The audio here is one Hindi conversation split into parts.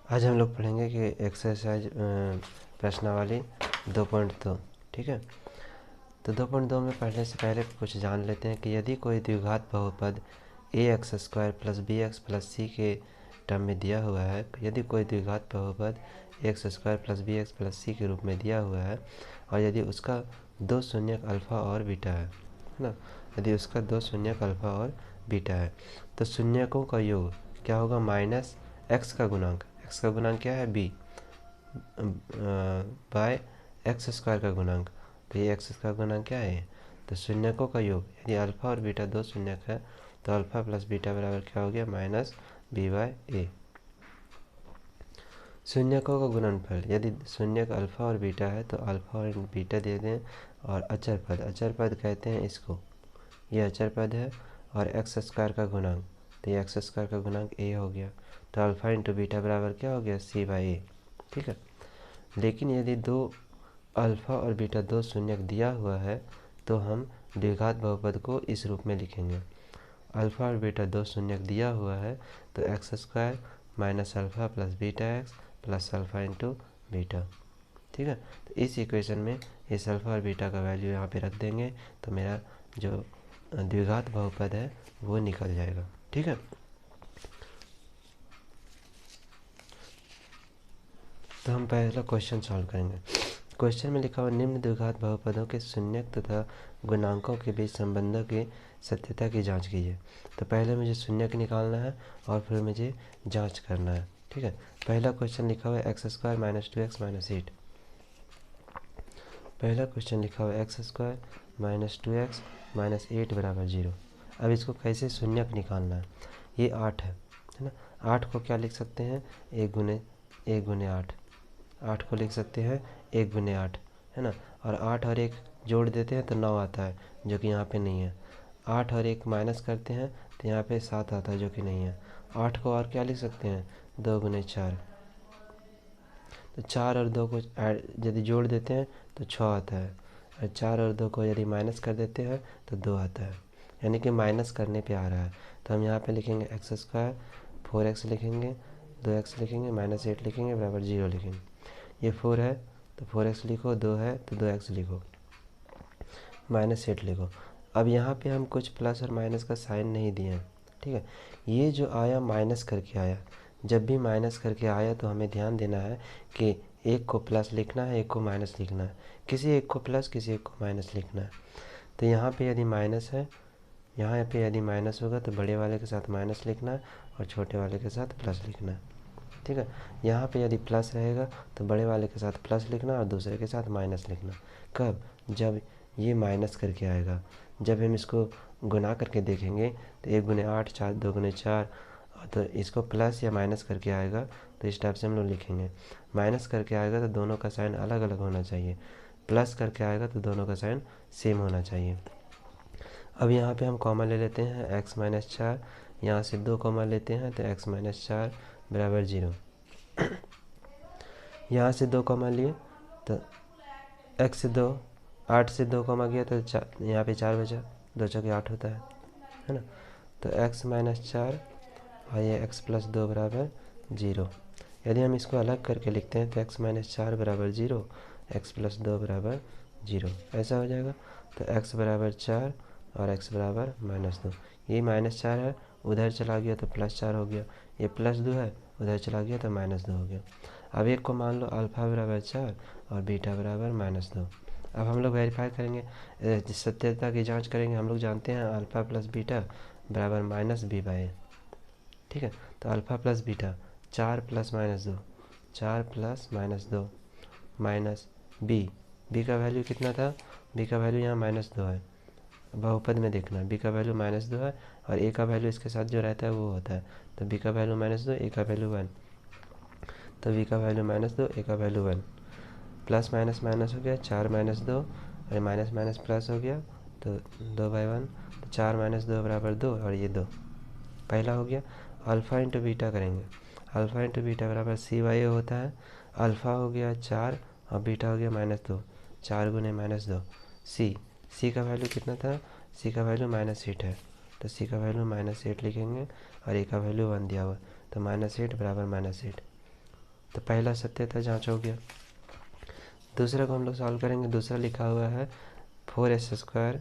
आज हम लोग पढ़ेंगे कि एक्सरसाइज प्रश्नावली 2.2। ठीक है, तो 2.2 में पढ़ने से पहले कुछ जान लेते हैं कि यदि कोई द्विघात बहुपद ax² plus bx plus c के टर्म में दिया हुआ है, यदि कोई द्विघात बहुपद ax² plus bx plus c के रूप में दिया हुआ है और यदि उसका दो शून्यक अल्फ़ा और बीटा है ना, यदि उसका दो शून्यक अल्फ़ा और बीटा है तो शून्यकों का योग क्या होगा? माइनस एक्स का गुणांक, एक्स का गुणांक क्या है? बी बाय x² का गुणांक, तो ये x का गुणांक क्या है? तो शून्यकों का योग, यदि अल्फ़ा और बीटा दो शून्यक है तो अल्फ़ा प्लस बीटा बराबर क्या हो गया? माइनस बी बाय ए। शून्यकों का गुणनफल, यदि शून्यक अल्फ़ा और बीटा है तो अल्फ़ा और बीटा दे दें, और अचर पद, अचर पद कहते हैं इसको, ये अचर पद है, और x² का गुणांक, तो ये x² का गुणांक a हो गया, तो अल्फ़ा इंटू बीटा बराबर क्या हो गया? c बाई ए। ठीक है, लेकिन यदि दो अल्फ़ा और बीटा दो शून्यक दिया हुआ है तो हम द्विघात बहुपद को इस रूप में लिखेंगे। अल्फ़ा और बीटा दो शून्यक दिया हुआ है तो x² minus alpha plus beta x plus alpha into beta. ठीक है, तो इस इक्वेशन में इस अल्फ़ा और बीटा का वैल्यू यहाँ पे रख देंगे तो मेरा जो द्विघात बहुपद है वो निकल जाएगा। ठीक है, तो हम पहला क्वेश्चन सॉल्व करेंगे। क्वेश्चन में लिखा हुआ निम्न द्विघात बहुपदों के शून्यक तथा गुणांकों के बीच संबंधों की सत्यता की जांच कीजिए। तो पहले मुझे शून्यक निकालना है और फिर मुझे जांच करना है। ठीक है, पहला क्वेश्चन लिखा हुआ है x² माइनस 2x माइनस 8। पहला क्वेश्चन लिखा हुआ है x² माइनस 2x माइनस 8 बराबर 0। अब इसको कैसे शून्यक निकालना है? ये 8 है ना, 8 को क्या लिख सकते हैं? 1 गुने 8, 8 को लिख सकते हैं 1 गुने 8, है ना, और 8 और 1 जोड़ देते हैं तो 9 आता है, जो कि यहाँ पे नहीं है। 8 और 1 माइनस करते हैं तो यहाँ पे 7 आता है, जो कि नहीं है। 8 को और क्या लिख सकते हैं? 2 गुने 4, तो 4 और 2 को यदि जोड़ देते हैं तो 6 आता है, और 4 और 2 को यदि माइनस कर देते हैं तो 2 आता है, यानी कि माइनस करने पे आ रहा है। तो हम यहाँ पे लिखेंगे x², 4x लिखेंगे, 2x लिखेंगे, माइनस 8 लिखेंगे, बराबर 0 लिखेंगे। ये 4 है तो 4x लिखो, 2 है तो 2x लिखो, माइनस 8 लिखो। अब यहाँ पे हम कुछ प्लस और माइनस का साइन नहीं दिए हैं। ठीक है, ये जो आया माइनस करके आया, जब भी माइनस करके आया तो हमें ध्यान देना है कि एक को प्लस लिखना है, एक को माइनस लिखना है, किसी एक को प्लस किसी एक को माइनस लिखना है। तो यहाँ पे यदि माइनस है, यहाँ पे यदि माइनस होगा तो बड़े वाले के साथ माइनस लिखना है और छोटे वाले के साथ प्लस लिखना है। ठीक है, यहाँ पे यदि प्लस रहेगा तो बड़े वाले के साथ प्लस लिखना और दूसरे के साथ माइनस लिखना। कब? जब ये माइनस करके आएगा। जब हम इसको गुना करके देखेंगे तो 1 गुने 8, 4, 2 गुने 4, तो इसको प्लस या माइनस करके आएगा तो इस टाइप से हम लोग लिखेंगे। माइनस करके आएगा तो दोनों का साइन अलग अलग होना चाहिए, प्लस करके आएगा तो दोनों का साइन सेम होना चाहिए। अब यहाँ पे हम कॉमा ले लेते हैं x-4, यहाँ से 2 कॉमा लेते हैं तो x-4 बराबर 0। यहाँ से 2 कॉमा लिए तो x से 2, 8 से 2 कॉमा गया तो यहाँ पे 4 बचा, 2 चौके 8 होता है ना। तो x-4 और ये x प्लस 2 बराबर 0। यदि हम इसको अलग करके लिखते हैं तो x-4 बराबर 0, x प्लस 2 बराबर 0, ऐसा हो जाएगा। तो x बराबर 4 और x बराबर -2। ये -4 है, उधर चला गया तो +4 हो गया, ये +2 है, उधर चला गया तो -2 हो गया। अब एक को मान लो अल्फ़ा बराबर 4 और बीटा बराबर -2। अब हम लोग वेरीफाई करेंगे, सत्यता की जांच करेंगे। हम लोग जानते हैं अल्फ़ा प्लस बीटा बराबर -b/a। ठीक है, तो alpha plus beta 4 plus -2, 4 plus -2 minus B का वैल्यू कितना था? बी का वैल्यू यहाँ -2 है, बहुपद में देखना, बी का वैल्यू -2 है और ए का वैल्यू इसके साथ जो रहता है वो होता है। तो बी का वैल्यू -2, ए का वैल्यू 1, तो बी का वैल्यू -2, ए का वैल्यू 1। प्लस माइनस माइनस हो गया, 4 -2 और माइनस माइनस प्लस हो गया तो 2/1, तो 4 - 2 बराबर 2 और ये 2, पहला हो गया। अल्फ़ा इंटू बीटा करेंगे, अल्फ़ा इंटू बीटा बराबर c/a होता है। अल्फ़ा हो गया 4 और बीटा हो गया -2, 4 गुने -2, सी का वैल्यू कितना था? सी का वैल्यू -8 है, तो सी का वैल्यू -8 लिखेंगे और ए का वैल्यू 1 दिया हुआ, तो -8 बराबर -8। तो पहला सत्य था, जाँच हो गया। दूसरा को हम लोग सॉल्व करेंगे। दूसरा लिखा हुआ है 4s²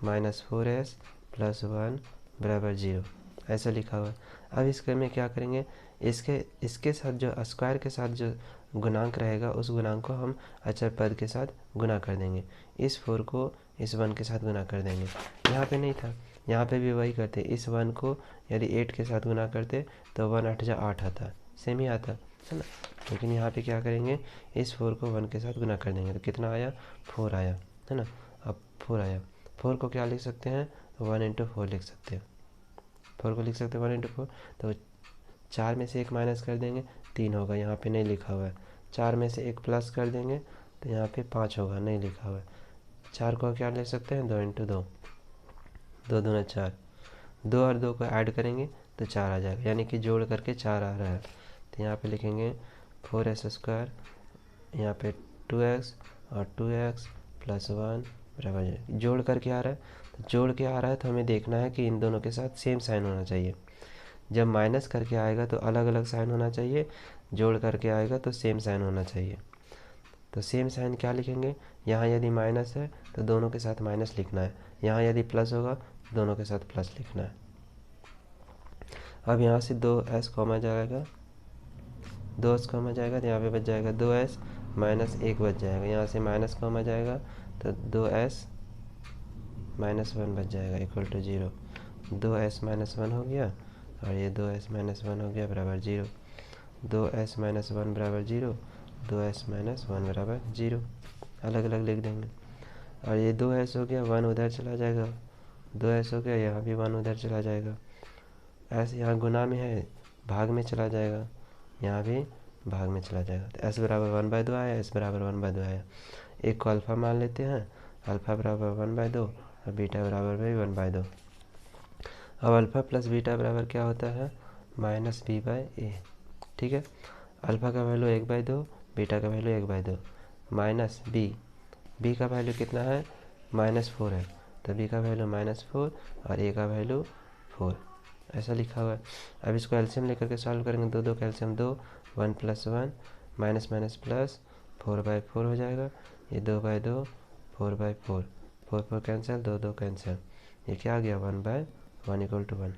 माइनस 4s प्लस 1 बराबर 0, ऐसा लिखा हुआ है। अब इसके में क्या करेंगे, इसके साथ जो स्क्वायर के साथ जो गुणांक रहेगा उस गुणांक को हम अचर पद के साथ गुना कर देंगे। इस 4 को इस 1 के साथ गुना कर देंगे। यहाँ पे नहीं था, यहाँ पे भी वही करते। इस 1 को यदि 8 के साथ गुना करते तो 1 8 जा 8 आता, सेम ही आता है ना। लेकिन यहाँ पे क्या करेंगे, इस 4 को 1 के साथ गुना कर देंगे तो कितना आया, 4 आया, है ना। अब 4 आया, 4 को क्या लिख सकते हैं, 1 इंटू 4 लिख सकते हैं। 4 को लिख सकते हैं 1 इंटू 4। तो 4 में से 1 माइनस कर देंगे 3 होगा, यहाँ पे नहीं लिखा हुआ है। 4 में से 1 प्लस कर देंगे तो यहाँ पे 5 होगा, नहीं लिखा हुआ है। 4 को क्या लिख सकते हैं, 2 इंटू 2, 2 दूना 4। 2 और 2 को ऐड करेंगे तो 4 आ जाएगा, यानी कि जोड़ करके 4 आ रहा है। तो यहाँ पे लिखेंगे 4s², यहाँ पे 2x और 2x प्लस 1 बराबर, जोड़ करके आ रहा है। तो जोड़ के आ रहा है तो हमें देखना है कि इन दोनों के साथ सेम साइन होना चाहिए। जब माइनस करके आएगा तो अलग अलग साइन होना चाहिए, जोड़ करके आएगा तो सेम साइन होना चाहिए। तो सेम साइन क्या लिखेंगे, यहाँ यदि माइनस है तो दोनों के साथ माइनस लिखना है, यहाँ यदि प्लस होगा तो दोनों के साथ प्लस लिखना है। अब यहाँ से 2s कॉमा जाएगा, 2s कॉमा जाएगा तो यहाँ पे बच जाएगा 2s माइनस 1 बच जाएगा। यहाँ से माइनस कॉमा जाएगा तो 2s माइनस 1 बच जाएगा इक्वल टू 0। 2s माइनस 1 हो गया और ये 2s माइनस 1 हो गया बराबर 0। 2s माइनस 1 बराबर 0, 2s माइनस 1 बराबर 0, अलग अलग लिख देंगे। और ये 2s हो गया, 1 उधर चला जाएगा, 2s हो गया, यहाँ भी 1 उधर चला जाएगा। ऐसे यहाँ गुना में है, भाग में चला जाएगा, यहाँ भी भाग में चला जाएगा। तो s बराबर 1/2 आया, s बराबर 1/2 आया। एक को अल्फ़ा मान लेते हैं, अल्फ़ा बराबर 1/2 और बीटा बराबर भी 1/2। अब अल्फ़ा प्लस बीटा बराबर क्या होता है, -b/a, ठीक है। अल्फ़ा का वैल्यू 1/2, बीटा का वैल्यू 1/2, माइनस बी का वैल्यू कितना है, -4 है, तो बी का वैल्यू -4 और ए का वैल्यू 4, ऐसा लिखा हुआ है। अब इसको एलसीएम लेकर के सॉल्व करेंगे, 2 2 का एलसीएम 2, 1 + 1 माइनस माइनस प्लस 4/4 हो जाएगा, ये 2/2 4/4, 4 4 कैंसिल, 2 2 कैंसिल, ये क्या आ गया 1/1 इक्वल टू 1।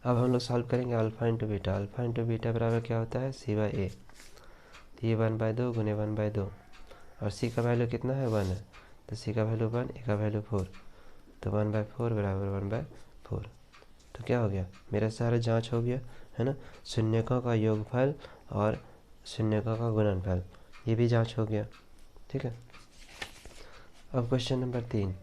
अब हम लोग सॉल्व करेंगे alpha into beta. Alpha into beta बराबर क्या होता है, c/a। तो ये 1/2 गुने 1/2 और c का वैल्यू कितना है, 1 है, तो c का वैल्यू 1, a का वैल्यू 4, तो 1/4 बराबर 1/4। तो क्या हो गया, मेरा सारा जांच हो गया, है ना। शून्यकों का योगफल और शून्यकों का गुणनफल, ये भी जांच हो गया, ठीक है। अब क्वेश्चन नंबर 3।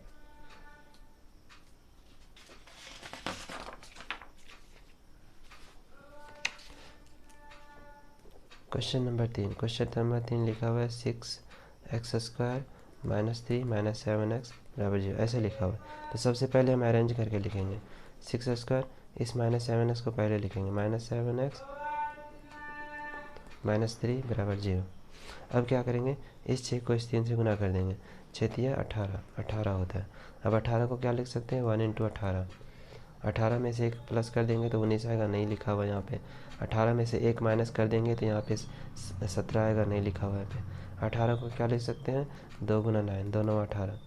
क्वेश्चन नंबर 3 लिखा हुआ है 6x² माइनस 3 माइनस 7x बराबर 0, ऐसे लिखा हुआ है। तो सबसे पहले हम अरेंज करके लिखेंगे 6x², इस -7x को पहले लिखेंगे, -7x माइनस 3 बराबर 0। अब क्या करेंगे, इस 6 को इस 3 से गुना कर देंगे, 6 3 18, 18 होता है। अब 18 को क्या लिख सकते हैं, 1 इंटू 18। 18 में से 1 प्लस कर देंगे तो 19 आएगा, नहीं लिखा हुआ यहाँ पे। 18 में से 1 माइनस कर देंगे तो यहाँ पे 17 आएगा, नहीं लिखा हुआ है पे। 18 को क्या लिख सकते हैं, 2 × 9, 2 9 18।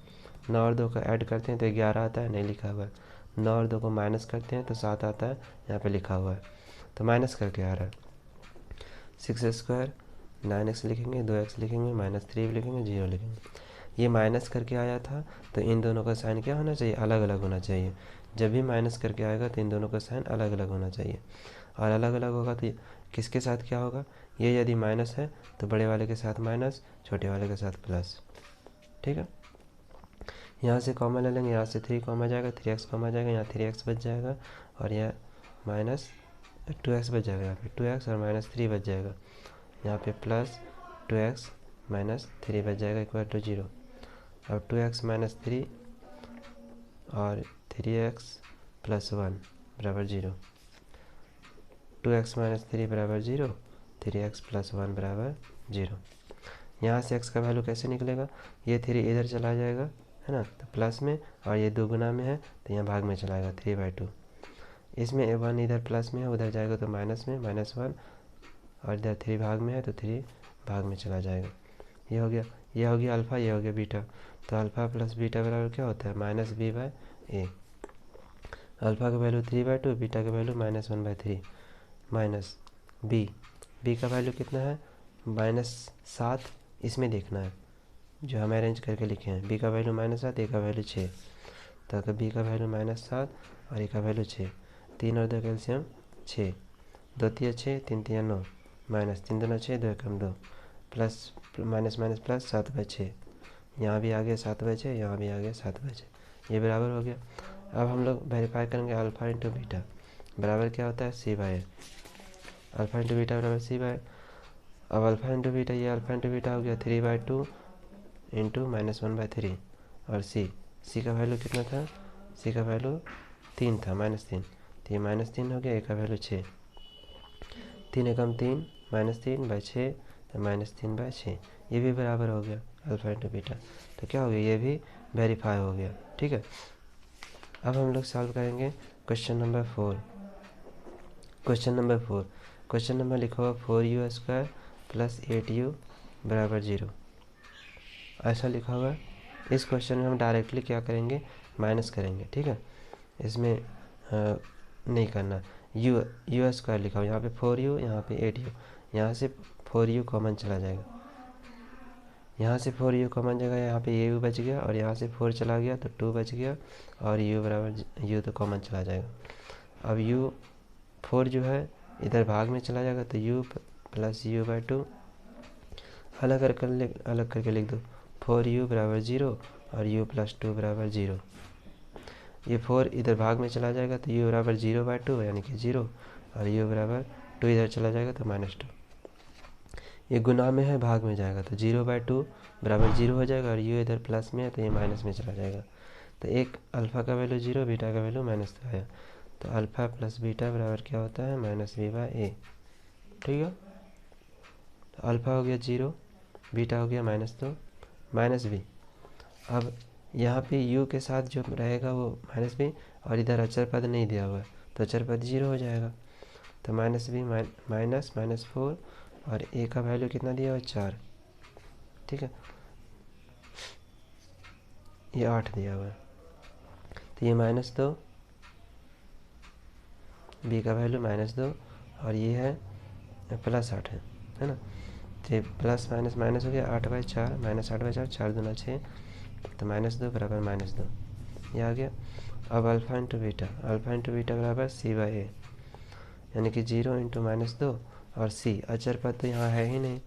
9 और 2 को ऐड करते हैं तो 11 आता है, नहीं लिखा हुआ है। 9 और 2 को माइनस करते हैं तो 7 आता है, यहाँ पे लिखा हुआ है, तो माइनस करके आ रहा है। 6² 9x लिखेंगे, 2x लिखेंगे, -3 लिखेंगे, 0 लिखेंगे। ये माइनस करके आया था तो इन दोनों का साइन क्या होना चाहिए, अलग अलग होना चाहिए। जब भी माइनस करके आएगा तो इन दोनों का साइन अलग अलग होना चाहिए, और अलग अलग होगा तो किसके साथ क्या होगा, ये यदि माइनस है तो बड़े वाले के साथ माइनस, छोटे वाले के साथ प्लस, ठीक है। यहाँ से कॉमन ले लेंगे, यहाँ से 3 कॉमन जाएगा, 3x कॉमन जाएगा, यहाँ 3x बच जाएगा और यहाँ -2x बच जाएगा, यहाँ पे 2x और -3 बच जाएगा, यहाँ पे प्लस 2x -3 बच जाएगा इक्वल टू 0। अब 2x -3 और 3x + 1 बराबर 0, 2x -3 बराबर 0, 3x + 1 बराबर 0। यहाँ से x का वैल्यू कैसे निकलेगा, ये 3 इधर चला जाएगा, है ना, तो प्लस में, और ये 2 गुना में है तो यहाँ भाग में चला जाएगा 3/2। इसमें वन इधर प्लस में है, उधर जाएगा तो माइनस में, -1, और इधर 3 भाग में है तो 3 भाग में चला जाएगा। ये हो गया, ये हो गया अल्फ़ा, ये हो गया बीटा। तो अल्फ़ा प्लस बीटा बराबर क्या होता है, -b/a। अल्फ़ा का वैल्यू 3/2, बीटा का वैल्यू -1/3, माइनस बी का वैल्यू कितना है, -7। इसमें देखना है जो हम अरेंज करके लिखे हैं। बी का वैल्यू -7, ए का वैल्यू 6। तो अगर बी का वैल्यू -7 और ए का वैल्यू 6, 3 और 2 कैल्शियम 6, 2 तिया 6, 3 तिया 9, माइनस 3 दूना 6, 2 एकम 2, प्लस माइनस माइनस प्लस 7/6। यहाँ भी आ गया 7/6, यहाँ भी आ गया 7/6, ये बराबर हो गया। अब हम लोग वेरीफाई करेंगे अल्फ़ा इंटू बीटा बराबर क्या होता है, c/a। अल्फ़ा इंटू बीटा बराबर c/a। अब अल्फ़ा इंटू बीटा, ये अल्फ़ा इंटू बीटा हो गया 3/2 इंटू -1/3, और सी का वैल्यू कितना था, सी का वैल्यू 3 था, -3, तो ये -3 हो गया। ए का वैल्यू 6, 3 एकम 3, -3/6, तो -3/6, ये भी बराबर हो गया अल्फ़ा इंटू बीटा। तो क्या हो गया, ये भी वेरीफाई हो गया। ठीक है, अब हम लोग सॉल्व करेंगे क्वेश्चन नंबर 4। क्वेश्चन नंबर लिखा हुआ 4u² + 8u = 0, ऐसा लिखा हुआ है। इस क्वेश्चन में हम डायरेक्टली क्या करेंगे, माइनस करेंगे। ठीक है, इसमें नहीं करना। u² लिखा हुआ, यहाँ पे 4u, यहाँ पे 8u, यहाँ से 4u कॉमन चला जाएगा, यहाँ से 4u कॉमन जाएगा, यहाँ पे u बच गया, और यहाँ से 4 चला गया तो 2 बच गया, और u बराबर u तो कॉमन चला जाएगा। अब u4 जो है इधर भाग में चला जाएगा, तो u + u/2 अलग करके लिख दो। 4u = 0 और u + 2 = 0। ये 4 इधर भाग में चला जाएगा तो u बराबर 0/2 यानी कि 0, और u बराबर 2 इधर चला जाएगा तो -2। ये गुना में है, भाग में जाएगा तो 0/2 बराबर 0 हो जाएगा, और u इधर प्लस में है तो ये माइनस में चला जाएगा। तो एक अल्फ़ा का वैल्यू 0, बीटा का वैल्यू -2 आया। तो अल्फ़ा + बीटा बराबर क्या होता है, -b/a। ठीक है, तो अल्फ़ा हो गया 0, बीटा हो गया -2, -b। अब यहाँ पे u के साथ जो रहेगा वो -b, और इधर अचर पद नहीं दिया हुआ है तो अचर पद 0 हो जाएगा। तो -b -4, और a का वैल्यू कितना दिया हुआ है, 4। ठीक है, ये 8 दिया हुआ है, तो ये -2, b का वैल्यू -2, और ये है +8 है ना। तो ये प्लस माइनस माइनस हो गया, 8/4, -8/4, 4 दूना 6, तो -2 बराबर -2, ये आ गया। अब अल्फ़ा इंटू बीटा बराबर c/a, यानी कि 0 इंटू -2, और c अचर पद तो यहाँ है ही नहीं,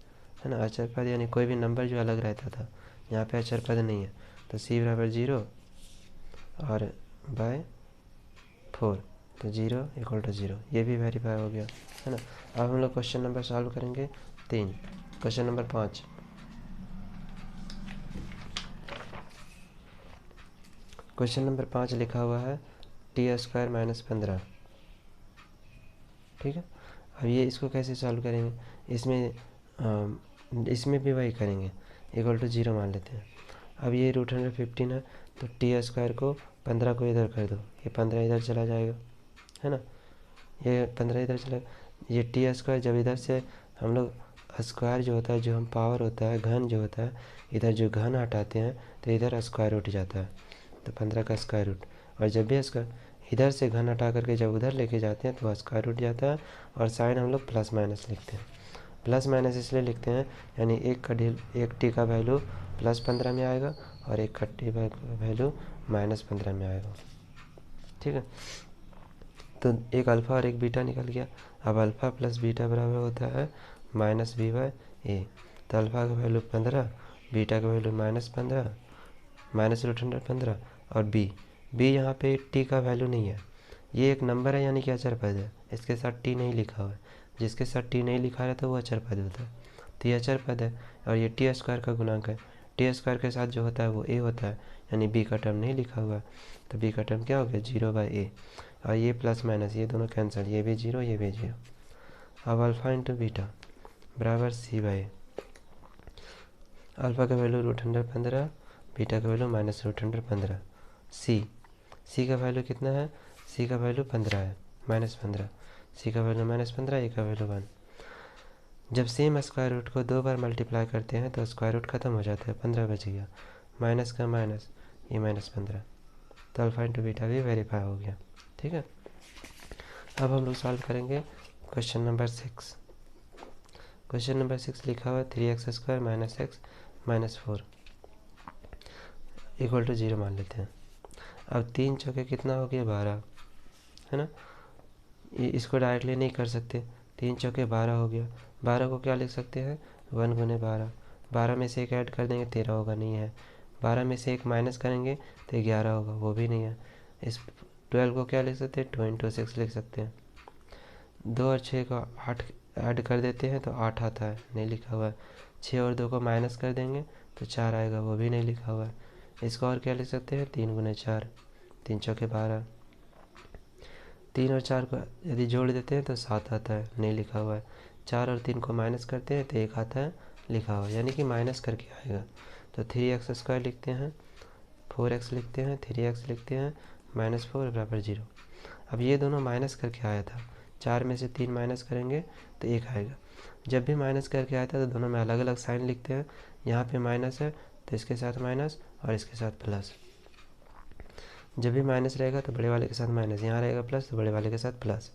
है ना। अचर पद यानी कोई भी नंबर जो अलग रहता था, यहाँ पे अचर पद नहीं है, तो c बराबर 0 और /4, तो 0 = 0, ये भी वेरीफाई हो गया, है ना। अब हम लोग क्वेश्चन नंबर सॉल्व करेंगे 3। Question number 5। क्वेश्चन नंबर 5 लिखा हुआ है t² - 15। ठीक है, अब ये इसको कैसे सॉल्व करेंगे, इसमें भी वही करेंगे, = 0 मान लेते हैं। अब ये √115 है, तो t² को 15 को इधर कर दो, ये 15 इधर चला जाएगा, है ना। ये 15 इधर चला, ये t² जब इधर से हम लोग स्क्वायर जो होता है, जो हम पावर होता है, घन जो होता है, इधर जो घन हटाते हैं तो इधर स्क्वायर रूट जाता है, तो 15 का स्क्वायर रूट। और जब भी इधर से घन हटा करके जब उधर लेके जाते हैं तो स्क्वायर रूट जाता है, और साइन हम लोग प्लस माइनस लिखते हैं। प्लस माइनस इसलिए लिखते हैं, यानी एक टी का वैल्यू +15 में आएगा, और एक का टी वैल्यू -15 में आएगा। ठीक है, तो एक अल्फ़ा और एक बीटा निकल गया। अब अल्फ़ा + बीटा बराबर होता है -b/a। तो अल्फ़ा का वैल्यू 15, बीटा का वैल्यू -15, -√15, और b यहाँ पे t का वैल्यू नहीं है, ये एक नंबर है यानी कि अचर पद है, इसके साथ t नहीं लिखा हुआ है। जिसके साथ t नहीं लिखा रहता वो अचर पद होता है, तो ये अचर पद है, और ये t² का गुणांक है। t² के साथ जो होता है वो a होता है, यानी b का टर्म नहीं लिखा हुआ है, तो b का टर्म क्या हो गया, 0/a। और ये प्लस माइनस ये दोनों कैंसिल, ये भी 0, ये भी 0। अब अल्फ़ा इंटू बीटा बराबर c/a। अल्फ़ा का वैल्यू √115, बीटा का वैल्यू -√115। सी का वैल्यू कितना है, सी का वैल्यू 15 है, -15, सी का वैल्यू -15, ए का वैल्यू 1। जब सेम स्क्वायर रूट को 2 बार मल्टीप्लाई करते हैं तो स्क्वायर रूट खत्म हो जाता है, 15 बच गया, माइनस का माइनस, ये -15, तो अल्फा इंटू बीटा भी वेरीफाई हो गया। ठीक है, अब हम लोग सॉल्व करेंगे क्वेश्चन नंबर 6। क्वेश्चन नंबर 6 लिखा हुआ है 3x² - x - 4 = 0 मान लेते हैं। अब 3 चौके कितना हो गया, 12, है ना। इसको डायरेक्टली नहीं कर सकते, 3 चौके 12 हो गया। 12 को क्या लिख सकते हैं, 1 × 12। 12 में से एक ऐड कर देंगे 13 होगा, नहीं है। 12 में से एक माइनस करेंगे तो 11 होगा, वो भी नहीं है। इस 12 को क्या लिख सकते हैं, 2 × 6 लिख सकते हैं। 2 और 6 को 8 ऐड कर देते हैं तो 8 आता है, नहीं लिखा हुआ है। 6 और 2 को माइनस कर देंगे तो 4 आएगा, वो भी नहीं लिखा हुआ है। इसको और क्या लिख सकते हैं, 3 × 4, 3 चौके 12। 3 और 4 को यदि जोड़ देते हैं तो 7 आता है, नहीं लिखा हुआ है। 4 और 3 को माइनस करते हैं तो 1 आता है, लिखा हुआ है, यानी कि माइनस करके आएगा। तो 3x² लिखते हैं, 4x लिखते हैं, 3x लिखते हैं, -4 = 0। अब ये दोनों माइनस करके आया था, 4 में से 3 माइनस करेंगे तो 1 आएगा। जब भी माइनस करके आया था तो दोनों में अलग अलग साइन लिखते हैं। यहाँ पे माइनस है तो इसके साथ माइनस और इसके साथ प्लस। जब भी माइनस रहेगा तो बड़े वाले के साथ माइनस, यहाँ रहेगा प्लस तो बड़े वाले के साथ प्लस।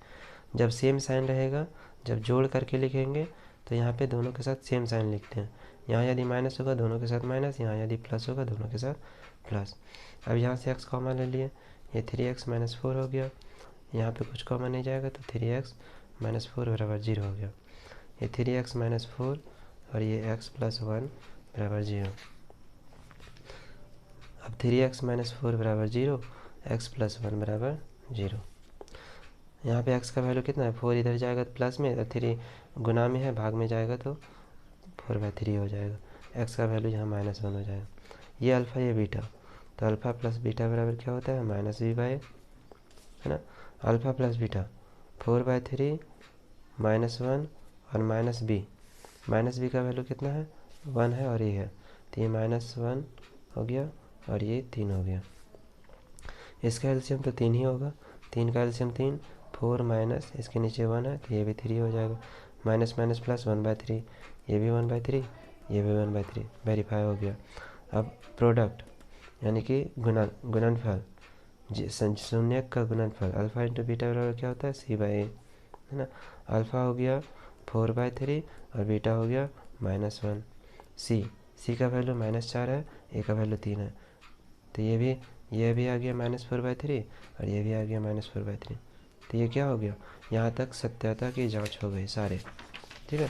जब सेम साइन रहेगा, जब जोड़ करके लिखेंगे तो यहाँ पे दोनों के साथ सेम साइन लिखते हैं। यहाँ यदि माइनस होगा दोनों के साथ माइनस, यहाँ यदि प्लस होगा दोनों के साथ प्लस। अब यहाँ से x कॉमन ले लिए, ये 3x - 4 हो गया। यहाँ पे कुछ कॉमन नहीं जाएगा तो 3x - 4 = 0 हो गया। ये 3x - 4 और ये x + 1 = 0। अब 3x - 4 = 0, x + 1 = 0। यहाँ पे x का वैल्यू कितना है, 4 इधर जाएगा तो प्लस में, इधर 3 गुना में है, भाग में जाएगा तो 4/3 हो जाएगा। x का वैल्यू यहाँ -1 हो जाएगा। ये अल्फ़ा, ये बीटा, तो अल्फ़ा + बीटा बराबर क्या होता है, -b/a, है ना। अल्फ़ा + बीटा 4/3 -1 और -b का वैल्यू कितना है, 1 है और ये है, तो ये -1 हो गया और ये 3 हो गया। इसका एलसीएम तो 3 ही होगा, 3 का एलसीएम 3, 4 माइनस इसके नीचे 1 है तो ये भी 3 हो जाएगा, माइनस माइनस प्लस 1/3, ये भी 1/3, ये भी 1/3, वेरीफाई हो गया। अब प्रोडक्ट यानी कि गुणनफल, शून्यक का गुणनफल अल्फ़ा इंटू बीटा बराबर क्या होता है, c/a, है ना। अल्फ़ा हो गया 4/3 और बीटा हो गया -1। सी का वैल्यू -4 है, ए का वैल्यू 3 है, तो ये भी आ गया -4/3 और ये भी आ गया -4/3। तो ये क्या हो गया, यहाँ तक सत्यता की जांच हो गई सारे। ठीक है,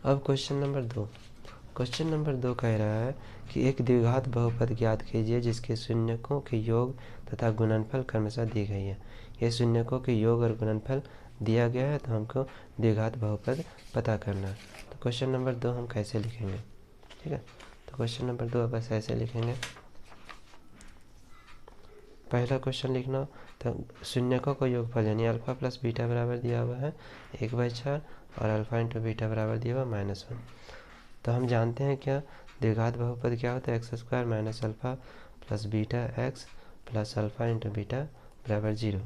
अब क्वेश्चन नंबर 2 कह रहा है कि एक द्विघात बहुपद ज्ञात कीजिए जिसके शून्यकों के योग तथा गुणनफल क्रमशः दी गई है। ये शून्यकों के योग और गुणनफल दिया गया है, तो हमको द्विघात बहुपद पता करना है। तो क्वेश्चन नंबर 2 हम कैसे लिखेंगे, ठीक है। तो क्वेश्चन नंबर 2 बस ऐसे लिखेंगे। पहला क्वेश्चन लिखना, तो शून्यकों का योगफल यानी अल्फ़ा + बीटा बराबर दिया हुआ है 1/4 और अल्फ़ा इंटू बीटा बराबर दिया हुआ -1। तो हम जानते हैं क्या, द्विघात बहुपद क्या होता है, x² - alpha + beta x + alpha into beta बराबर 0।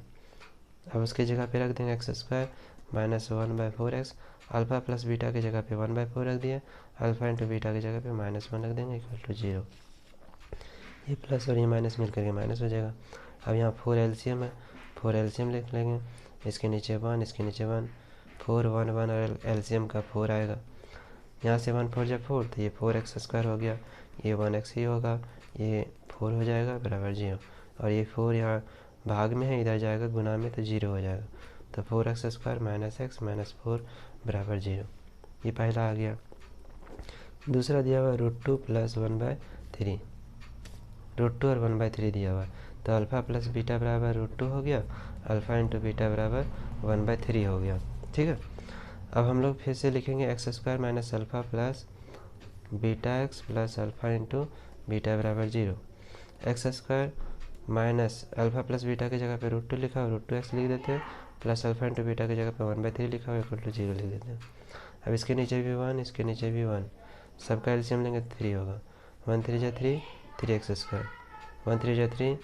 अब उसके जगह पे रख देंगे x² - 1/4x, अल्फ़ा + बीटा की जगह पे 1/4 रख दिए, अल्फ़ा इंटू बीटा की जगह पे -1 रख देंगे = 0। ये प्लस और ये माइनस मिल करके माइनस हो जाएगा। अब यहाँ 4 एलसीएम है, 4 एलसीएम लिख लेंगे, इसके नीचे 1, इसके नीचे 1, 4 1 1 और एलसीएम का 4 आएगा। यहाँ से 1 4 जब 4 तो ये 4x² हो गया, ये 1x ही होगा, ये 4 हो जाएगा बराबर 0, और ये 4 यहाँ भाग में है, इधर जाएगा गुना में तो 0 हो जाएगा। तो 4x² - x - 4 बराबर 0, ये पहला आ गया। दूसरा दिया हुआ √2 + 1/3, √2 और 1/3 दिया हुआ है, तो अल्फ़ा + बीटा बराबर √2 हो गया, अल्फ़ा इंटू बीटा बराबर 1/3 हो गया। ठीक है, अब हम लोग फिर से लिखेंगे x² - alpha + beta x + alpha into beta बराबर 0। x² माइनस अल्फ़ा + बीटा की जगह पे √2 लिखा हो, √2x लिख देते हैं, प्लस अल्फ़ा इंटू बीटा की जगह पे 1/3 लिखा हो = 0 लिख देते हैं। अब इसके नीचे भी 1, इसके नीचे भी 1, सबका एलसीएम लेंगे तो 3 होगा, 1 3 जा 3, 3x², 1 3 जा 3,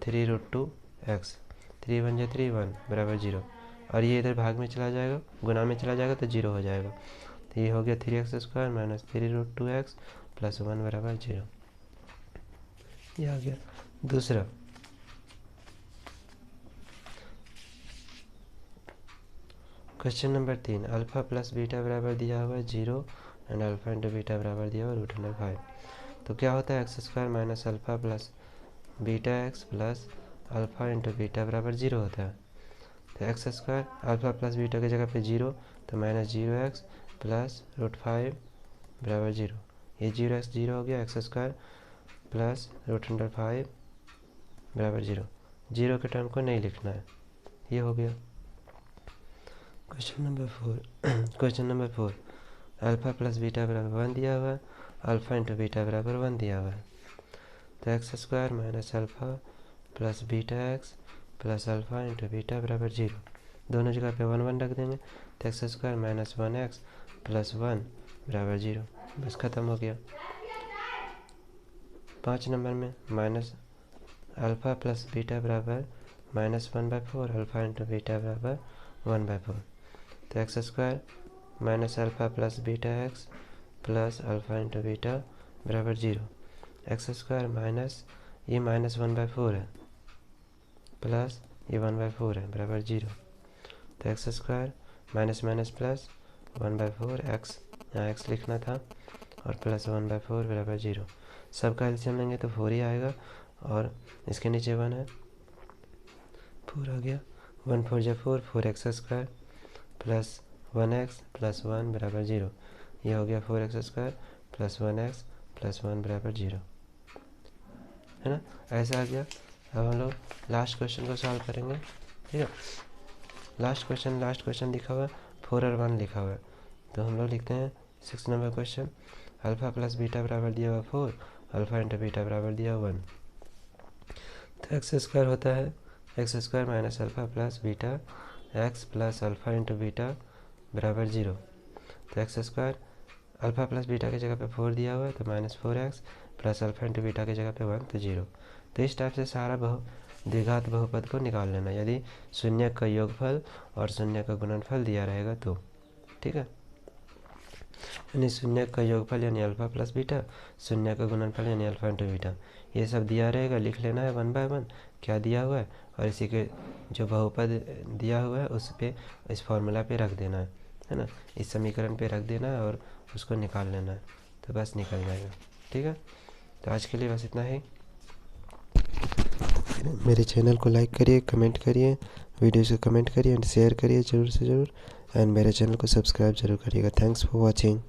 3 √2x, 3 1 3 1 बराबर 0, और ये इधर भाग में चला जाएगा, गुना में चला जाएगा तो 0 हो जाएगा। तो ये हो गया 3x² माइनस 3√2x प्लस 1 बराबर 0। ये आ गया। दूसरा question number 3, alpha plus beta बराबर दिया हुआ है 0 एंड अल्फ़ा इंटू बीटा बराबर दिया हुआ √5। तो क्या होता है x² minus alpha plus beta x plus alpha into beta बराबर 0 होता है। तो x² अल्फ़ा प्लस बीटा की जगह पे 0, तो माइनस 0x प्लस √5 बराबर 0। ये 0x 0 हो गया, x² प्लस √5 बराबर 0। 0 के टर्म को नहीं लिखना है। ये हो गया। Question number 4 alpha plus beta बराबर 1 दिया हुआ है, अल्फ़ा इंटू बीटा बराबर 1 दिया हुआ है। तो x² minus alpha plus beta x plus alpha into beta बराबर 0। दोनों जगह पे 1 1 रख देंगे, तो x² माइनस 1x प्लस 1 बराबर 0। बस ख़त्म हो गया। 5 नंबर में माइनस अल्फ़ा प्लस बीटा बराबर -1/4 अल्फ़ा इंटू बीटा बराबर 1/4। तो x² minus alpha plus beta x plus alpha into beta बराबर 0। x² माइनस ये -1/4 है प्लस ये 1/4 है बराबर 0। तो x² minus minus plus 1/4 x, यहाँ x लिखना था, और प्लस 1/4 बराबर 0। सबका एलसीएम लेंगे तो 4 ही आएगा, और इसके नीचे 1 है, 4 आ गया। 1 4 जा 4, 4x² प्लस 1x प्लस 1 बराबर 0। ये हो गया 4x² प्लस 1x प्लस 1 बराबर 0, है ना। ऐसा आ गया। अब हम लोग लास्ट क्वेश्चन को सॉल्व करेंगे, ठीक है। लास्ट क्वेश्चन लिखा हुआ है 4 और 1 लिखा हुआ है। तो हम लोग लिखते हैं 6 number question, alpha plus beta बराबर दिया हुआ 4, अल्फ़ा इंटू बीटा बराबर दिया 1। तो x² होता है x² minus alpha plus beta x plus alpha into beta बराबर 0। तो x² अल्फ़ा प्लस बीटा की जगह पे 4 दिया हुआ है, तो -4x plus alpha into beta की जगह पे 1, तो 0। तो इस टाइप से सारा द्विघात बहुपद को निकाल लेना, यदि शून्य का योगफल और शून्य का गुणनफल दिया रहेगा तो, ठीक है। यानी शून्य का योगफल यानी अल्फ़ा प्लस बीटा, शून्य का गुणनफल यानी अल्फ़ा इंटू बीटा, ये सब दिया रहेगा, लिख लेना है 1 बाय 1 क्या दिया हुआ है, और इसी के जो बहुपद दिया हुआ है उस पे, इस फॉर्मूला पे रख देना है ना, इस समीकरण पे रख देना है और उसको निकाल लेना है, तो बस निकल जाएगा, ठीक है। तो आज के लिए बस इतना ही। मेरे चैनल को लाइक करिए, कमेंट करिए, वीडियो से कमेंट करिए एंड शेयर करिए ज़रूर से ज़रूर, एंड मेरे चैनल को सब्सक्राइब जरूर करिएगा। Thanks for watching.